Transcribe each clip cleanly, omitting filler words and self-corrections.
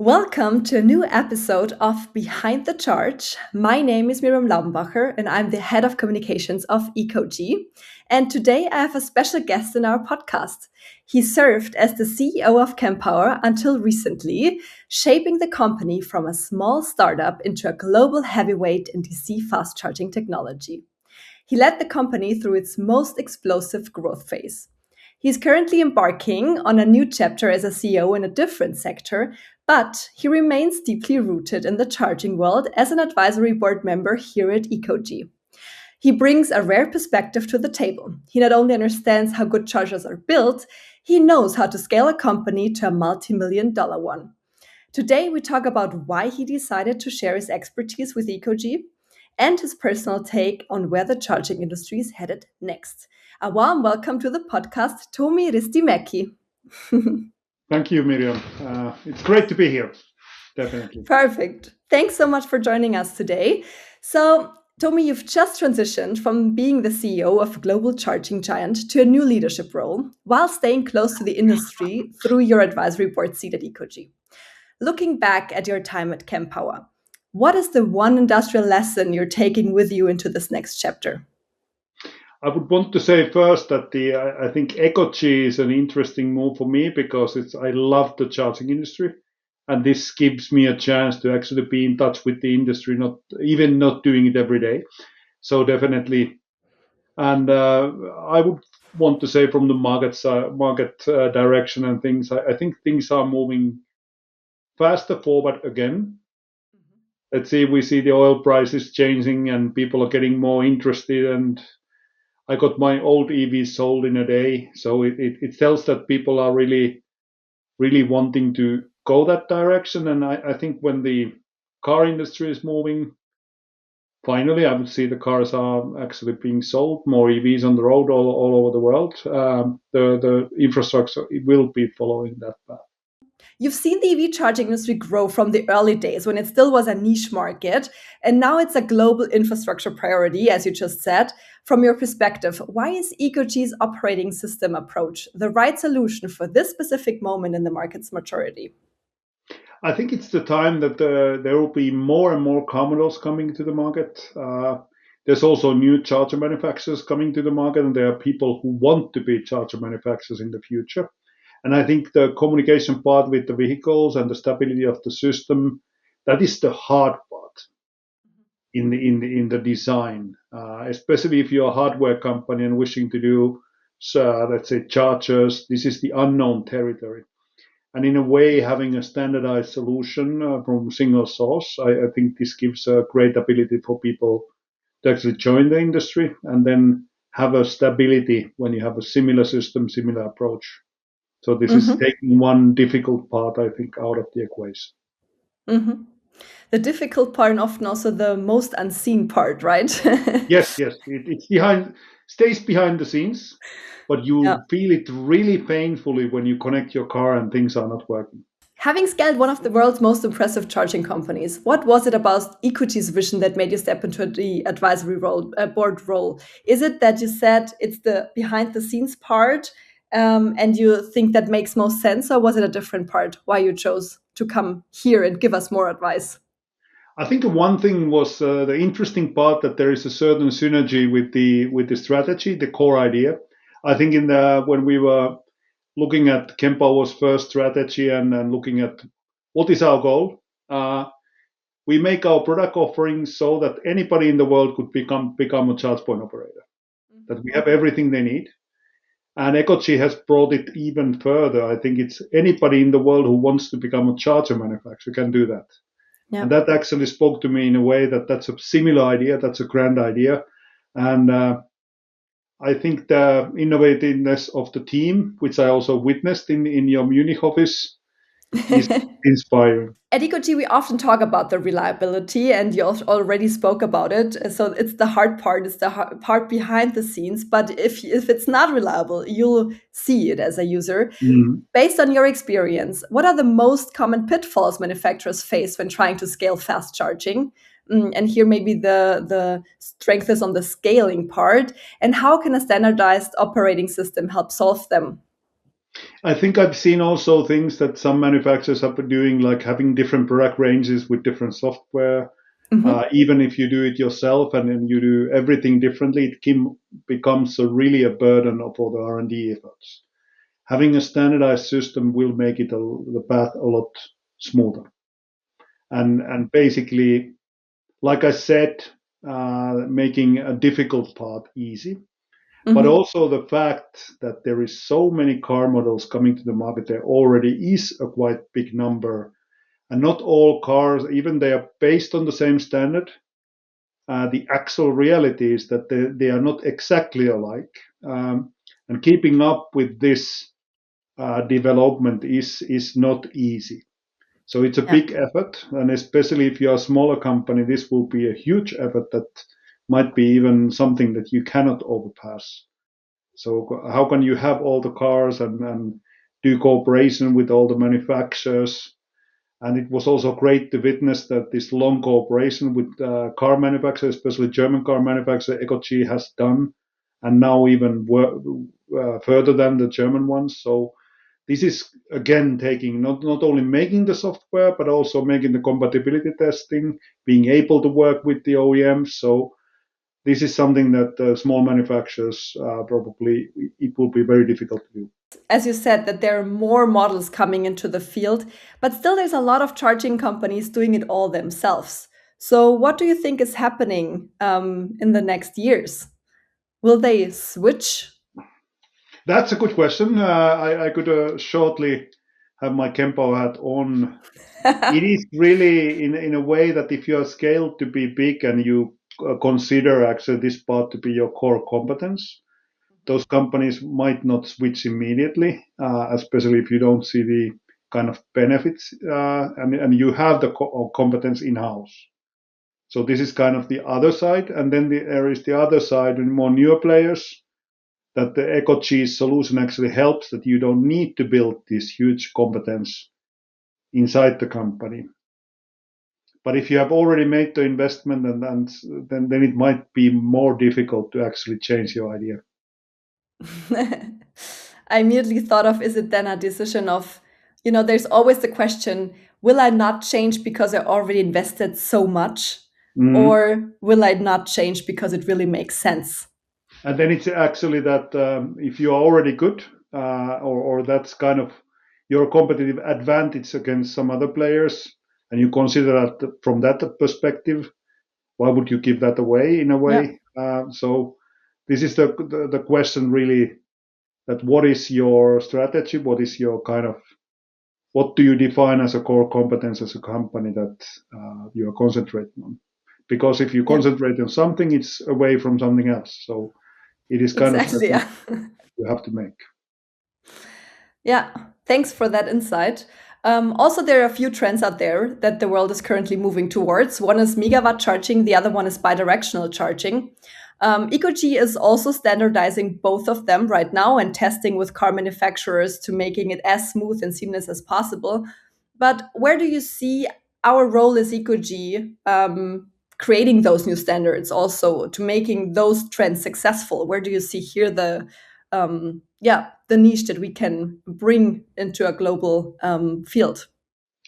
Welcome to a new episode of Behind the Charge. My name is Miriam Laubenbacher and I'm the head of communications of EcoG. And today I have a special guest in our podcast. He served as the CEO of Kempower until recently, shaping the company from a small startup into a global heavyweight in DC fast charging technology. He led the company through its most explosive growth phase. He's currently embarking on a new chapter as a CEO in a different sector, but he remains deeply rooted in the charging world as an advisory board member here at EcoG. He brings a rare perspective to the table. He not only understands how good chargers are built, he knows how to scale a company to a multi-million-dollar one. Today, we talk about why he decided to share his expertise with EcoG and his personal take on where the charging industry is headed next. A warm welcome to the podcast, Tomi Ristimäki. Thank you, Miriam. It's great to be here, definitely. Perfect. Thanks so much for joining us today. So, Tomi, you've just transitioned from being the CEO of a global charging giant to a new leadership role while staying close to the industry through your advisory board seat at EcoG. Looking back at your time at Kempower, what is the one industrial lesson you're taking with you into this next chapter? I would want to say first that I think EcoG is an interesting move for me because I love the charging industry, and this gives me a chance to actually be in touch with the industry, not doing it every day. So definitely, and I would want to say from the market direction and things, I think things are moving faster forward again. Let's see, we see the oil prices changing and people are getting more interested, and I got my old EV sold in a day. So it tells that people are really, really wanting to go that direction. And I think when the car industry is moving, finally, I would see the cars are actually being sold, more EVs on the road all over the world. The infrastructure will be following that path. You've seen the EV charging industry grow from the early days when it still was a niche market, and now it's a global infrastructure priority, as you just said. From your perspective, why is EcoG's operating system approach the right solution for this specific moment in the market's maturity? I think it's the time that there will be more and more car models coming to the market. There's also new charger manufacturers coming to the market, and there are people who want to be charger manufacturers in the future. And I think the communication part with the vehicles and the stability of the system, that is the hard part in the design, especially if you're a hardware company and wishing to do, let's say, chargers. This is the unknown territory. And in a way, having a standardized solution from single source, I think this gives a great ability for people to actually join the industry and then have a stability when you have a similar system, similar approach. So this is taking one difficult part, I think, out of the equation. Mm-hmm. The difficult part and often also the most unseen part, right? Yes. It's stays behind the scenes, but you feel it really painfully when you connect your car and things are not working. Having scaled one of the world's most impressive charging companies, what was it about EcoG's vision that made you step into the advisory board role? Is it that you said it's the behind the scenes part and you think that makes most sense, or was it a different part why you chose to come here and give us more advice? I think one thing was the interesting part that there is a certain synergy with the strategy, the core idea. I think when we were looking at Kempower's first strategy and looking at what is our goal, we make our product offerings so that anybody in the world could become a charge point operator. That we have everything they need. And EcoG has brought it even further. I think it's anybody in the world who wants to become a charger manufacturer can do that. Yeah. And that actually spoke to me in a way that's a similar idea, that's a grand idea. And I think the innovativeness of the team, which I also witnessed in your Munich office, is inspiring. At EcoG, we often talk about the reliability, and you already spoke about it. So it's the hard part, it's the part behind the scenes. But if it's not reliable, you'll see it as a user. Mm-hmm. Based on your experience, what are the most common pitfalls manufacturers face when trying to scale fast charging? And here maybe the strength is on the scaling part. And how can a standardized operating system help solve them? I think I've seen also things that some manufacturers have been doing, like having different product ranges with different software. Hmm. Even if you do it yourself and then you do everything differently, becomes really a burden for the R&D efforts. Having a standardized system will make the path a lot smoother. And basically, like I said, making a difficult part easy. But Hmm. also the fact that there is so many car models coming to the market, there already is a quite big number. And not all cars, even they are based on the same standard, the actual reality is that they are not exactly alike. And keeping up with this development is not easy. So it's a Yeah. big effort, and especially if you're a smaller company, this will be a huge effort that might be even something that you cannot overpass. So how can you have all the cars and do cooperation with all the manufacturers? And it was also great to witness that this long cooperation with car manufacturers, especially German car manufacturer EcoG, has done, and now even further than the German ones. So this is again taking not only making the software but also making the compatibility testing, being able to work with the OEMs. So this is something that small manufacturers probably it will be very difficult to do. As you said, that there are more models coming into the field, but still there's a lot of charging companies doing it all themselves. So, what do you think is happening in the next years? Will they switch? That's a good question. I could shortly have my Kempower hat on. It is really in a way that if you are scaled to be big and you consider actually this part to be your core competence, those companies might not switch immediately, especially if you don't see the kind of benefits and you have the competence in house. So this is kind of the other side, and then there is the other side and more newer players that the EcoG solution actually helps that you don't need to build this huge competence inside the company. But if you have already made the investment, then it might be more difficult to actually change your idea. I immediately thought of, is it then a decision of, there's always the question, will I not change because I already invested so much? Mm. Or will I not change because it really makes sense? And then it's actually that if you are already good, or that's kind of your competitive advantage against some other players, and you consider that from that perspective, why would you give that away in a Yeah. way? So this is the question really, that what is your strategy? What is your kind of, what do you define as a core competence as a company that you are concentrating on? Because if you Yeah. concentrate on something, it's away from something else. So it is kind of that Exactly. Yeah. you have to make. Yeah, thanks for that insight. Also, there are a few trends out there that the world is currently moving towards. One is megawatt charging, the other one is bidirectional charging. EcoG is also standardizing both of them right now and testing with car manufacturers to making it as smooth and seamless as possible. But where do you see our role as EcoG creating those new standards, also to making those trends successful? Where do you see here the niche that we can bring into a global field?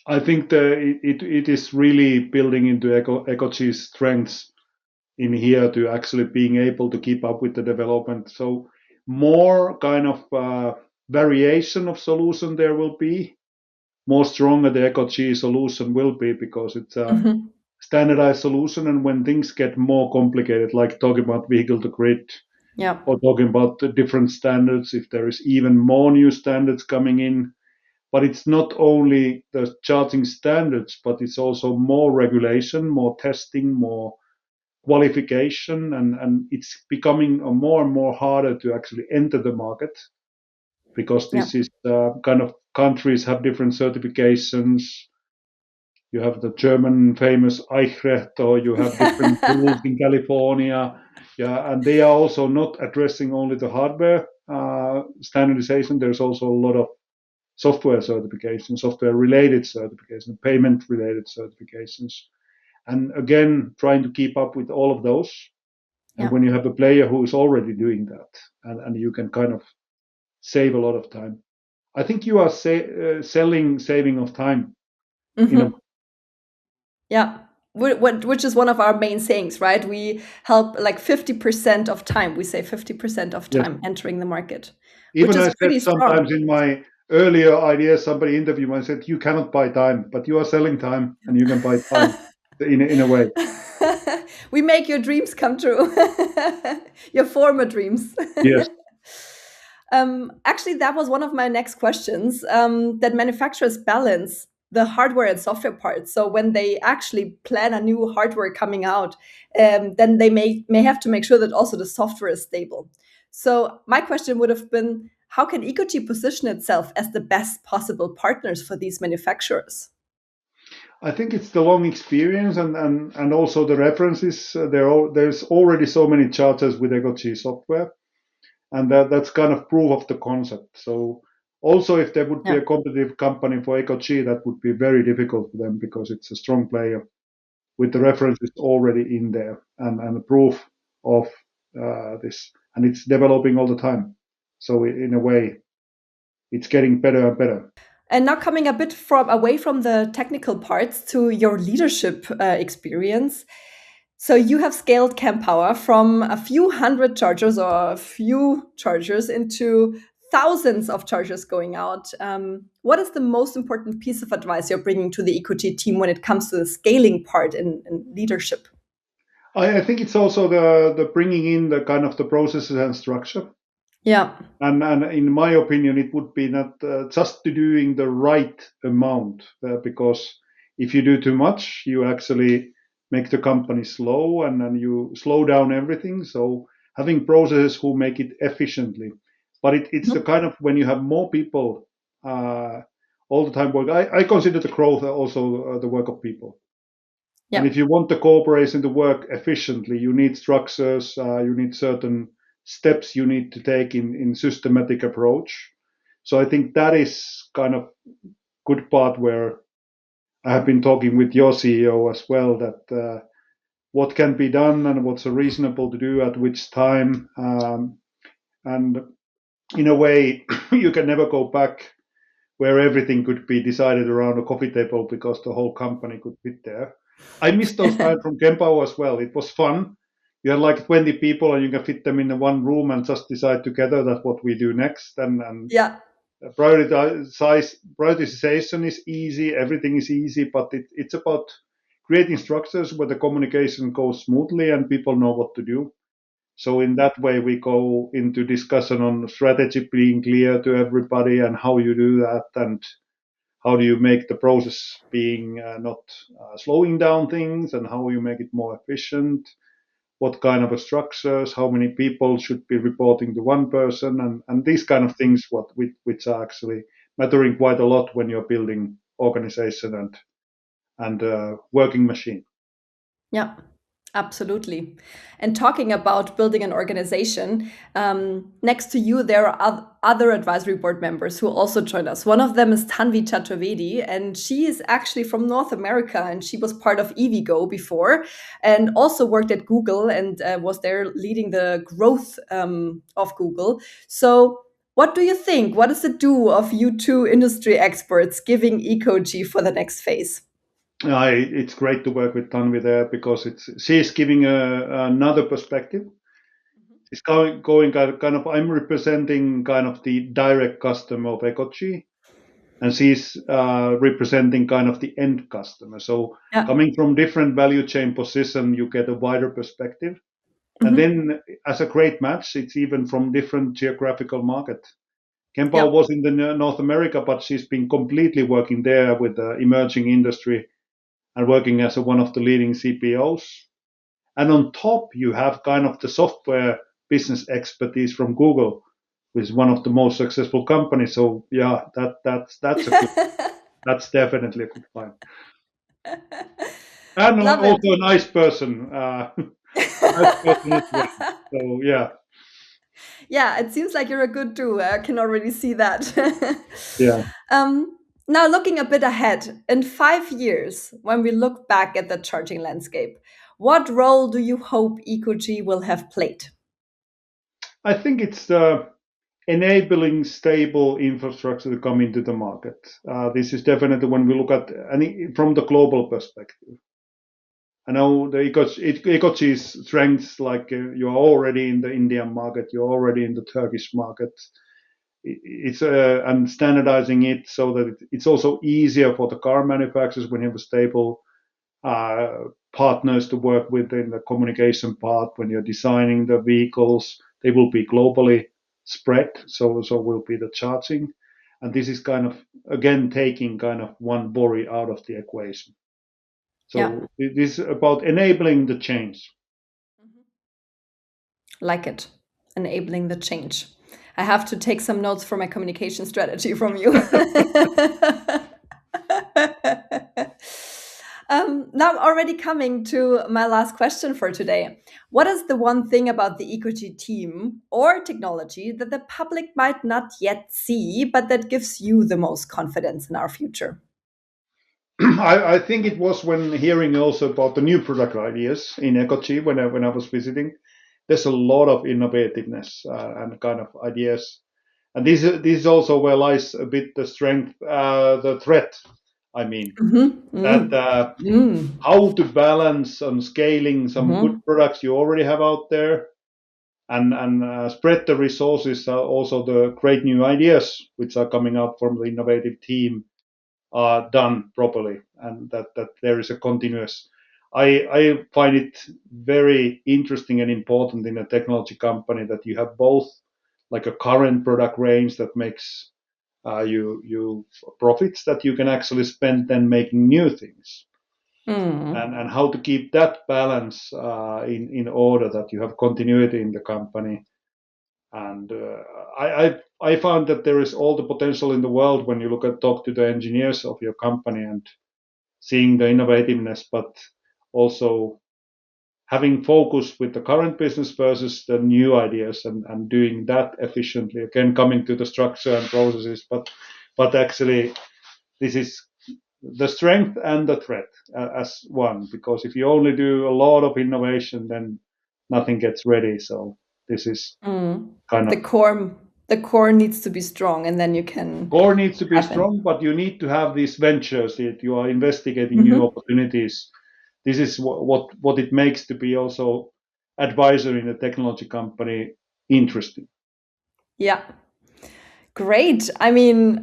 I think it is really building into EcoG's strengths in here to actually being able to keep up with the development. So more kind of variation of solution there will be, more stronger the EcoG solution will be because it's a Hmm. standardized solution. And when things get more complicated, like talking about vehicle to grid Yeah. or talking about the different standards, if there is even more new standards coming in, but it's not only the charging standards, but it's also more regulation, more testing, more qualification, and it's becoming a more and more harder to actually enter the market because Yeah. this is kind of countries have different certifications. You have the German famous Eichrecht, or you have different rules in California. Yeah, and they are also not addressing only the hardware standardization. There's also a lot of software certification, software related certification, payment related certifications. And again, trying to keep up with all of those. And Yeah. when you have a player who is already doing that, and you can kind of save a lot of time. I think you are selling saving of time. You know, Yeah. Which is one of our main sayings, right? We help like 50% of time. We say 50% of yes. time entering the market, which Even is I pretty said strong. sometimes in my earlier ideas, somebody interviewed me and said, "You cannot buy time, but you are selling time, and you can buy time in a way." We make your dreams come true, your former dreams. Yes. Actually, that was one of my next questions, that manufacturers balance the hardware and software parts. So when they actually plan a new hardware coming out, then they may have to make sure that also the software is stable. So my question would have been, how can EcoG position itself as the best possible partners for these manufacturers? I think it's the long experience and also the references. There's already so many charters with EcoG software, and that's kind of proof of the concept. So also, if there would be Yeah. a competitive company for EcoG, that would be very difficult for them because it's a strong player with the references already in there and the proof of this, and it's developing all the time. So in a way, it's getting better and better. And now coming a bit from away from the technical parts to your leadership experience. So you have scaled Kempower from a few hundred chargers or a few chargers into thousands of chargers going out. What is the most important piece of advice you're bringing to the EcoG team when it comes to the scaling part in leadership? I think it's also the bringing in the kind of the processes and structure. Yeah. And in my opinion, it would be not just doing the right amount, because if you do too much, you actually make the company slow and then you slow down everything. So having processes who make it efficiently, but it's the Mhm. kind of when you have more people all the time work. I consider the growth also the work of people. And Yeah. if you want the cooperation to work efficiently, you need structures, you need certain steps you need to take in systematic approach. So I think that is kind of good part where I have been talking with your CEO as well, that what can be done and what's reasonable to do at which time. And in a way, you can never go back where everything could be decided around a coffee table because the whole company could fit there. I miss those times from Kempower as well. It was fun. You had like 20 people and you can fit them in one room and just decide together that what we do next. And Yeah. prioritization is easy, everything is easy, but it's about creating structures where the communication goes smoothly and people know what to do. So in that way, we go into discussion on strategy being clear to everybody and how you do that and how do you make the process being not slowing down things and how you make it more efficient, what kind of structures, how many people should be reporting to one person, and these kind of things which are actually mattering quite a lot when you're building organization and working machine. Yeah, absolutely. And talking about building an organization, next to you, there are other advisory board members who also joined us. One of them is Tanvi Chaturvedi, and she is actually from North America, and she was part of EVgo before, and also worked at Google and was there leading the growth of Google. So, what do you think? What is the do of you two industry experts giving EcoG for the next phase? It's great to work with Tanvi there because she's giving another perspective. It's going kind of I'm representing kind of the direct customer of EcoG, and she's representing kind of the end customer. So Yeah. coming from different value chain position, you get a wider perspective. And Mhm. then as a great match, it's even from different geographical market. Kempower Yeah. was in the North America, but she's been completely working there with the emerging industry and working as one of the leading CPOs. And on top, you have kind of the software business expertise from Google, which is one of the most successful companies. So yeah, that's a good, that's definitely a good find. And Love it. also a nice person, nice person as well. So yeah, Yeah, it seems like you're a good doer. I can already see that. yeah. um, Now, looking a bit ahead, in 5 years, when we look back at the charging landscape, what role do you hope EcoG will have played? I think it's enabling stable infrastructure to come into the market. This is definitely when we look at from the global perspective. I know the EcoG's strengths, like you're already in the Indian market, you're already in the Turkish market. It's and standardizing it so that it's also easier for the car manufacturers when you have a stable partners to work with in the communication part. When you're designing the vehicles, they will be globally spread, so will be the charging. And this is kind of, again, taking kind of one worry out of the equation. So this is about enabling the change. Like it, enabling the change. I have to take some notes for my communication strategy from you. Now I'm already coming to my last question for today. What is the one thing about the EcoG team or technology that the public might not yet see, but that gives you the most confidence in our future? I think it was when hearing also about the new product ideas in EcoG when I was visiting. There's a lot of innovativeness and kind of ideas, and this is also where lies a bit the strength, the threat. I mean that how to balance on scaling some good products you already have out there, and spread the resources. Also, the great new ideas which are coming up from the innovative team are done properly, and that there is a continuous. I find it very interesting and important in a technology company that you have both like a current product range that makes you profits that you can actually spend then making new things, and how to keep that balance in order that you have continuity in the company. And I found that there is all the potential in the world when you talk to the engineers of your company and seeing the innovativeness, but also having focus with the current business versus the new ideas, and doing that efficiently. Again, coming to the structure and processes, but actually this is the strength and the threat as one, because if you only do a lot of innovation, then nothing gets ready. So this is kind of The core needs to be strong, and then you can core needs to be happen. strong, but you need to have these ventures that you are investigating new opportunities. This is what it makes to be also advisor in a technology company interesting. Yeah. Great. I mean,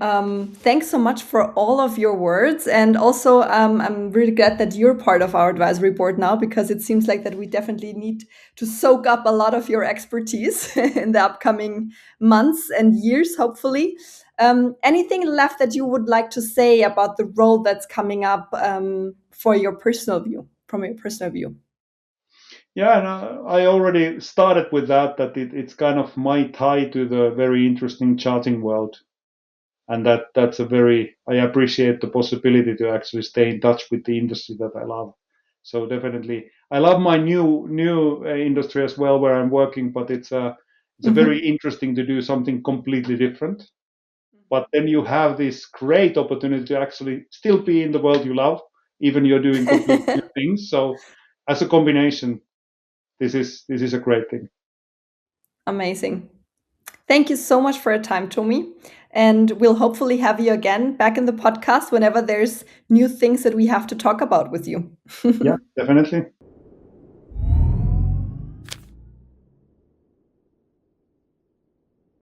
thanks so much for all of your words. And also, I'm really glad that you're part of our advisory board now, because it seems like that we definitely need to soak up a lot of your expertise in the upcoming months and years, hopefully. Anything left that you would like to say about the role that's coming up for your personal view, from your personal view? Yeah, and I already started with that it's kind of my tie to the very interesting charting world, and that's a very, I appreciate the possibility to actually stay in touch with the industry that I love. So definitely, I love my new industry as well where I'm working, but it's a very interesting to do something completely different. But then you have this great opportunity to actually still be in the world you love, even you're doing completely new things. So as a combination, this is a great thing. Amazing. Thank you so much for your time, Tomi. And we'll hopefully have you again back in the podcast whenever there's new things that we have to talk about with you. Yeah, definitely.